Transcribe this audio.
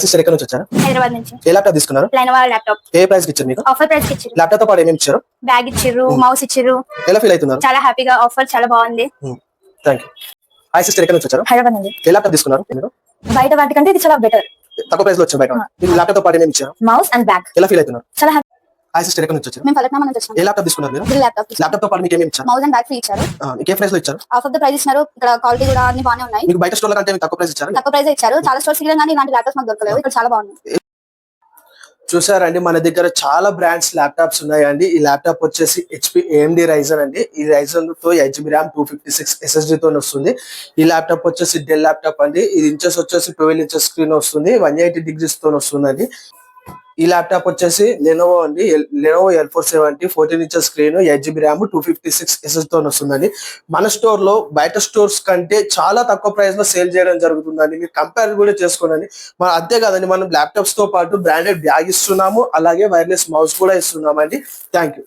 Sister ఎక్కడ నుంచి వచ్చారు? హైదరాబాద్ నుంచి. ఏ ల్యాప్టాప్ తీసుకున్నారు? Lenovo laptop. ఏ ప్రైస్ కి ఇచ్చారు మీకు? ఆఫర్ ప్రైస్ కి ఇచ్చారు. ల్యాప్టాప్ తో పాటు ఏమేమి ఇచ్చారు? బ్యాగ్ ఇచ్చారు, మౌస్ ఇచ్చారు. ఎలా ఫీల్ అవుతున్నారు? చాలా హ్యాపీగా, ఆఫర్ చాలా బాగుంది. థాంక్యూ. హాయ్ సిస్టర్ ఎక్కడ నుంచి వచ్చారు? హైదరాబాద్ నుంచి. ఏ ల్యాప్టాప్ తీసుకున్నారు మీరు? బయట వాటి కంటే ఇది చాలా బెటర్. తక్కువ ప్రైస్ లో వచ్చారు బయట. ఈ ల్యాప్టాప్ తో పాటు ఏమేమి ఇచ్చారు? Mouse and bag. ఎలా ఫీల్ అవుతున్నారు? చాలా హ్యాపీ. హాయ్ సిస్టర్ ఎక్కడ నుంచి వచ్చారు? మేము ఫలక్నామా నుంచి వచ్చాము. ఏ ల్యాప్టాప్ తీసుకున్నారు మీరు? Drill laptop. ల్యాప్టాప్ తో పాటు మీకు ఏమేమి ఇచ్చారు? మౌస్ అండ్ బ్యాగ్ ఫ్రీ ఇచ్చారు. మీకు ఏ ప్రైస్ లో ఇచ్చారు? ఆఫ్ ఆఫ్ ద ప్రైస్ ఇచ్చారు. ఇక్కడ క్వాలిటీ కూడా అన్ని బాగానే ఉన్నాయి. మీకు బయట స్టోర్ కంటే తక్కువ ప్రైస్ ఇచ్చారు? తక్కువ ప్రైస్ ఇచ్చారు. చాలా స్టోర్స్ కి కానీ ఇలాంటి ల్యాప్టాప్స్ మాకు దొరకలేవు. ఇక్కడ చాలా బాగుంది. చూసారండి, మన దగ్గర చాలా బ్రాండ్స్ ల్యాప్టాప్స్ ఉన్నాయండి. ఈ ల్యాప్టాప్ వచ్చేసి HP AMD Ryzen అండి. ఈ Ryzen తో 8GB RAM 256 SSD తో వస్తుంది. ఈ ల్యాప్టాప్ వచ్చేసి డెల్ ల్యాప్టాప్ అండి. ఇది ఇంచెస్ వచ్చేసి 12 ఇంచెస్ స్క్రీన్ వస్తుంది. 180 degrees తో వస్తుందండి. ఈ ల్యాప్టాప్ వచ్చేసి లెనోవో అండి. Lenovo L470 14 inches screen, 8GB RAM 256 SSD తో వస్తుందండి. మన స్టోర్ లో బయట స్టోర్స్ కంటే చాలా తక్కువ ప్రైస్ లో సేల్ చేయడం జరుగుతుందండి. మీరు కంపేర్ కూడా చేసుకోండి. మన అంతే కాదండి, మనం ల్యాప్టాప్స్ తో పాటు బ్రాండెడ్ బ్యాగ్ ఇస్తున్నాము, అలాగే వైర్లెస్ మౌస్ కూడా ఇస్తున్నామండి. Thank you.